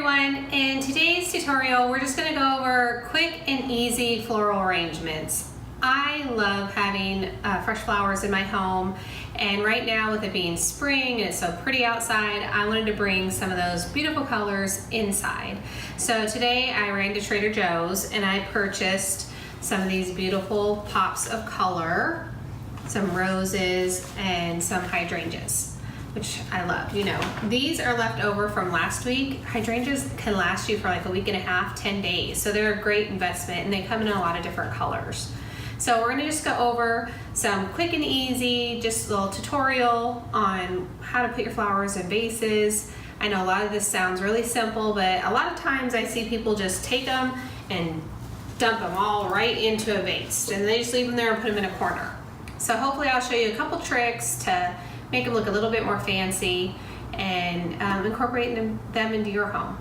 everyone, in today's tutorial we're just going to go over quick and easy floral arrangements. I love having fresh flowers in my home, and right now with it being spring and it's so pretty outside, I wanted to bring some of those beautiful colors inside. So today I ran to Trader Joe's and I purchased some of these beautiful pops of color, some roses and some hydrangeas, which I love. You know, these are left over from last week. Hydrangeas can last you for like a week and a half, 10 days. So they're a great investment and they come in a lot of different colors. So we're gonna just go over some quick and easy, just a little tutorial on how to put your flowers in vases. I know a lot of this sounds really simple, but a lot of times I see people just take them and dump them all right into a vase and they just leave them there and put them in a corner. So hopefully I'll show you a couple tricks to make them look a little bit more fancy and incorporate them into your home.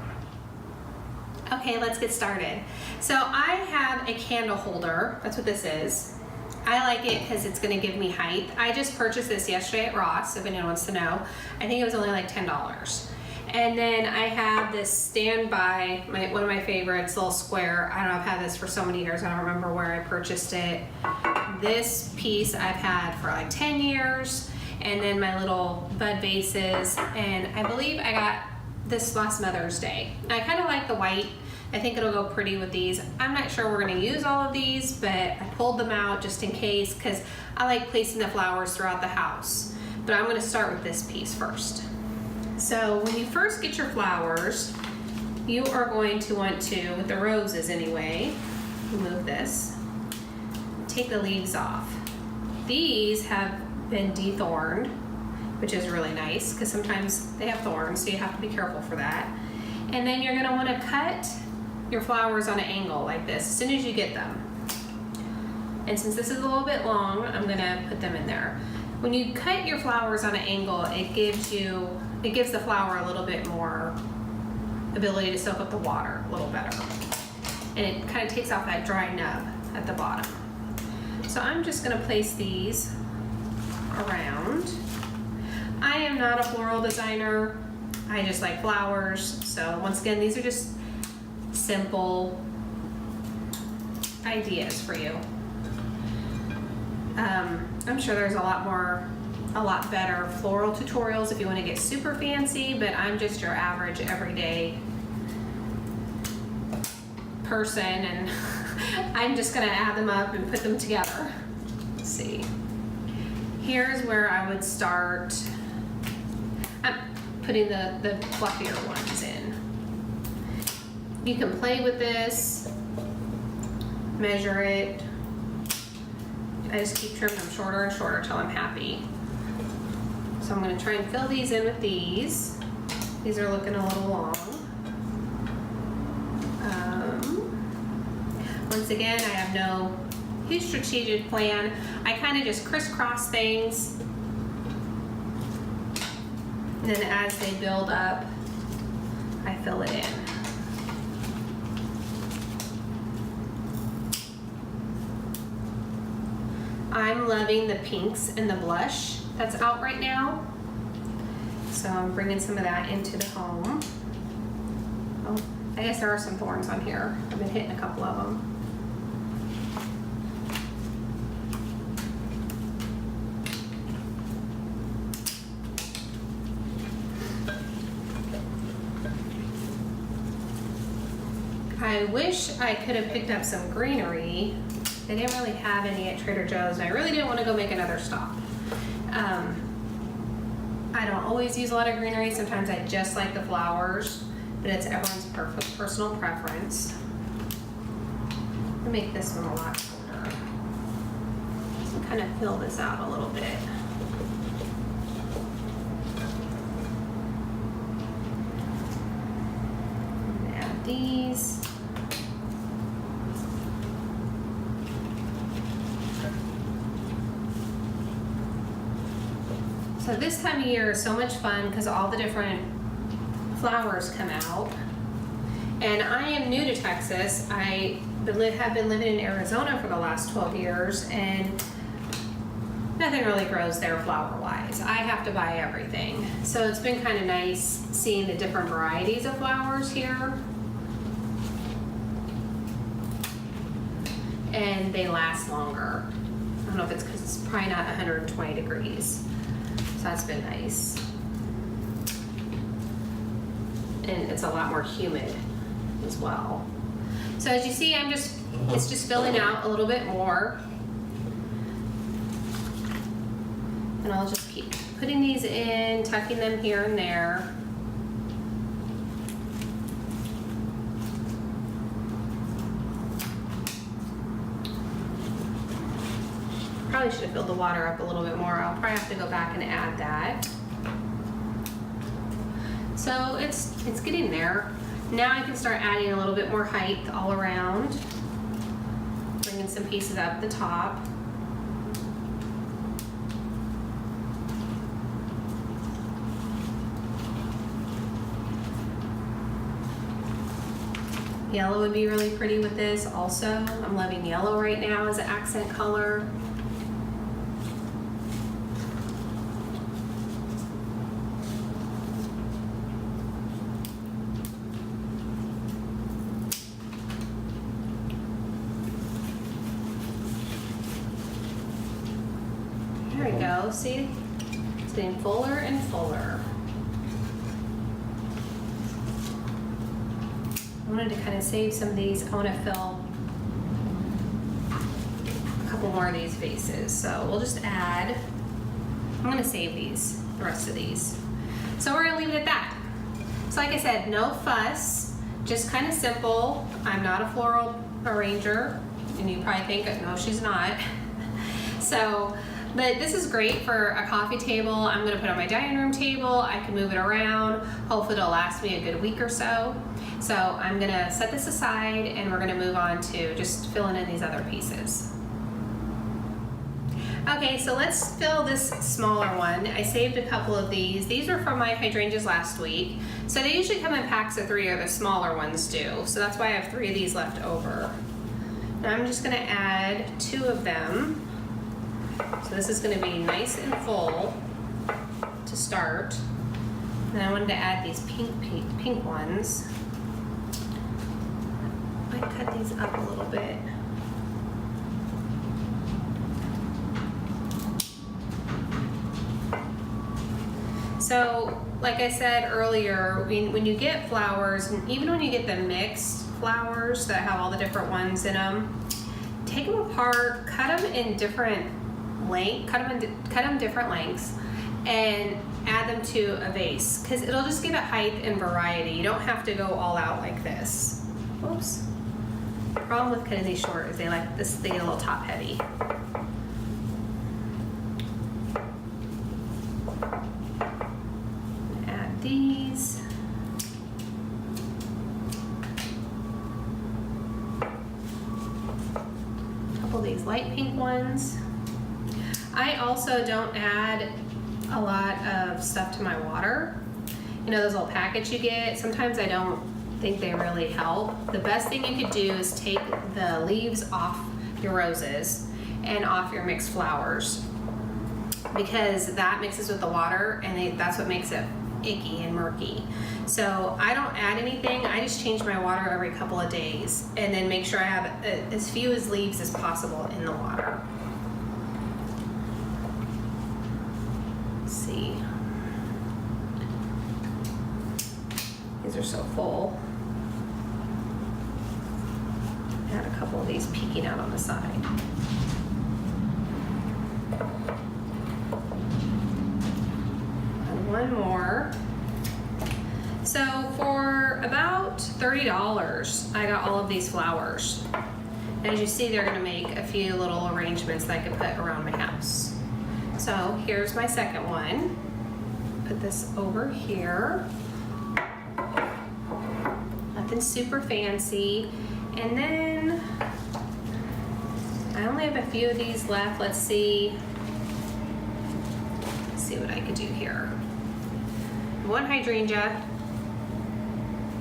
Okay, let's get started. So I have a candle holder. That's what this is. I like it because it's going to give me height. I just purchased this yesterday at Ross, if anyone wants to know. I think it was only like $10. And then I have this standby, one of my favorites, little square. I don't know, I've had this for so many years. I don't remember where I purchased it. This piece I've had for like 10 years. And then my little bud vases. And I believe I got this last Mother's Day. I kind of like the white. I think it'll go pretty with these. I'm not sure we're gonna use all of these, but I pulled them out just in case because I like placing the flowers throughout the house. But I'm gonna start with this piece first. So when you first get your flowers, you are going to want to, with the roses anyway, remove this, take the leaves off. These have been dethorned, which is really nice because sometimes they have thorns, so you have to be careful for that. And then you're gonna wanna cut your flowers on an angle like this as soon as you get them. And since this is a little bit long, I'm gonna put them in there. When you cut your flowers on an angle, it gives the flower a little bit more ability to soak up the water a little better. And it kind of takes off that dry nub at the bottom. So I'm just gonna place these around. I am not a floral designer. I just like flowers. So once again, these are just simple ideas for you. I'm sure there's a lot better floral tutorials if you want to get super fancy, but I'm just your average everyday person and I'm just gonna add them up and put them together. Let's see. Here's where I would start. I'm putting the fluffier ones in. You can play with this, measure it. I just keep trimming them shorter and shorter till I'm happy. So I'm going to try and fill these in with these. These are looking a little long. Once again, I have no huge strategic plan. I kind of just crisscross things. And then as they build up, I fill it in. I'm loving the pinks and the blush that's out right now. So I'm bringing some of that into the home. Oh, I guess there are some thorns on here. I've been hitting a couple of them. I wish I could have picked up some greenery. They didn't really have any at Trader Joe's, and I really didn't want to go make another stop. I don't always use a lot of greenery. Sometimes I just like the flowers, but it's everyone's personal preference. I'll make this one a lot shorter. So kind of fill this out a little bit. Add these. So this time of year is so much fun because all the different flowers come out. And I am new to Texas. I have been living in Arizona for the last 12 years and nothing really grows there flower-wise. I have to buy everything. So it's been kind of nice seeing the different varieties of flowers here. And they last longer. I don't know if it's because it's probably not 120 degrees. So that's been nice. And it's a lot more humid as well. So as you see, it's just filling out a little bit more. And I'll just keep putting these in, tucking them here and there. Probably should have filled the water up a little bit more. I'll probably have to go back and add that. So it's getting there. Now I can start adding a little bit more height all around. Bringing some pieces up the top. Yellow would be really pretty with this also. I'm loving yellow right now as an accent color. There we go, see? It's getting fuller and fuller. I wanted to kind of save some of these. I want to fill a couple more of these vases. So we'll just add, I'm going to save these, the rest of these. So we're going to leave it at that. So like I said, no fuss, just kind of simple. I'm not a floral arranger, and you probably think, no, she's not. So, but this is great for a coffee table. I'm going to put it on my dining room table. I can move it around. Hopefully it'll last me a good week or so. So I'm going to set this aside and we're going to move on to just filling in these other pieces. Okay, so let's fill this smaller one. I saved a couple of these. These were from my hydrangeas last week. So they usually come in packs of 3, or the smaller ones do. So that's why I have 3 of these left over. Now I'm just going to add 2 of them. So this is going to be nice and full to start. And I wanted to add these pink ones. I might cut these up a little bit. So, like I said earlier, when you get flowers, and even when you get the mixed flowers that have all the different ones in them, take them apart, cut them in different lengths, cut them different lengths, and add them to a vase, because it'll just give it height and variety. You don't have to go all out like this. Oops. The problem with cutting these short is they get a little top heavy. Add these. A couple of these light pink ones. I also don't add a lot of stuff to my water. You know those little packets you get? Sometimes I don't think they really help. The best thing you could do is take the leaves off your roses and off your mixed flowers, because that mixes with the water and that's what makes it icky and murky. So I don't add anything. I just change my water every couple of days and then make sure I have as few leaves as possible in the water. Let's see. These are so full. Add a couple of these peeking out on the side. And one more. So for about $30, I got all of these flowers. As you see, they're gonna make a few little arrangements that I could put around my house. So here's my second one. Put this over here. Nothing super fancy. And then I only have a few of these left. Let's see what I could do here. One hydrangea,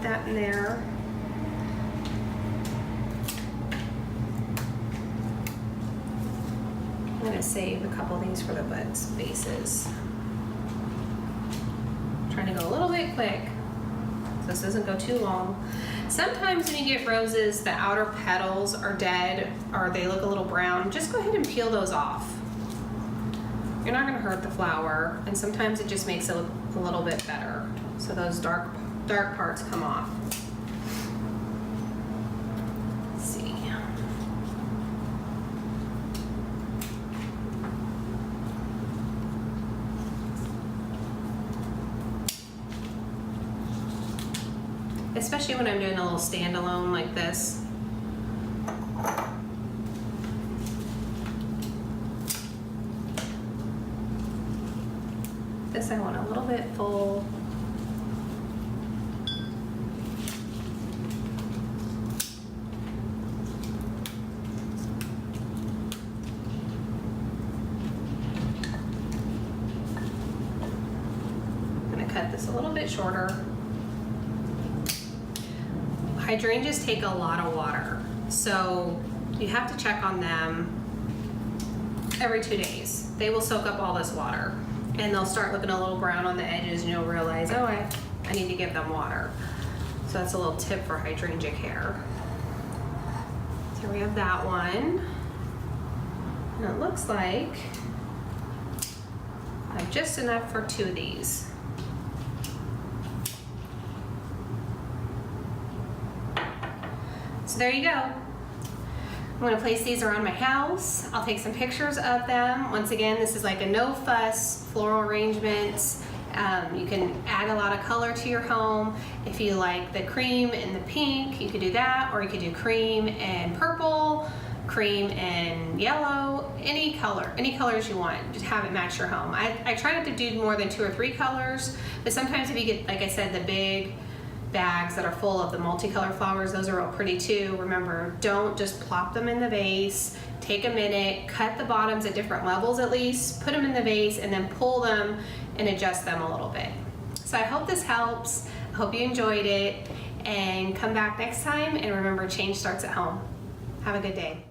that in there. gonna save a couple of these for the bases. Trying to go a little bit quick so this doesn't go too long. Sometimes when you get roses, the outer petals are dead or they look a little brown. Just go ahead and peel those off. You're not gonna hurt the flower, and sometimes it just makes it look a little bit better. So those dark parts come off. Let's see. Especially when I'm doing a little standalone like this. This I want a little bit full. I'm gonna cut this a little bit shorter. Hydrangeas take a lot of water, so you have to check on them every 2 days. They will soak up all this water, and they'll start looking a little brown on the edges, and you'll realize, oh, I need to give them water. So that's a little tip for hydrangea care. So we have that one, and it looks like I have just enough for 2 of these. So there you go. I'm gonna place these around my house. I'll take some pictures of them. Once again, this is like a no fuss floral arrangements. You can add a lot of color to your home. If you like the cream and the pink, you could do that, or you could do cream and purple, cream and yellow, any colors you want. Just have it match your home. I try not to do more than 2 or 3 colors, but sometimes if you get, like I said, the big bags that are full of the multicolor flowers, those are real pretty too. Remember, don't just plop them in the vase. Take a minute, cut the bottoms at different levels at least, put them in the vase, and then pull them and adjust them a little bit. So I hope this helps. I hope you enjoyed it, and come back next time, and remember, change starts at home. Have a good day.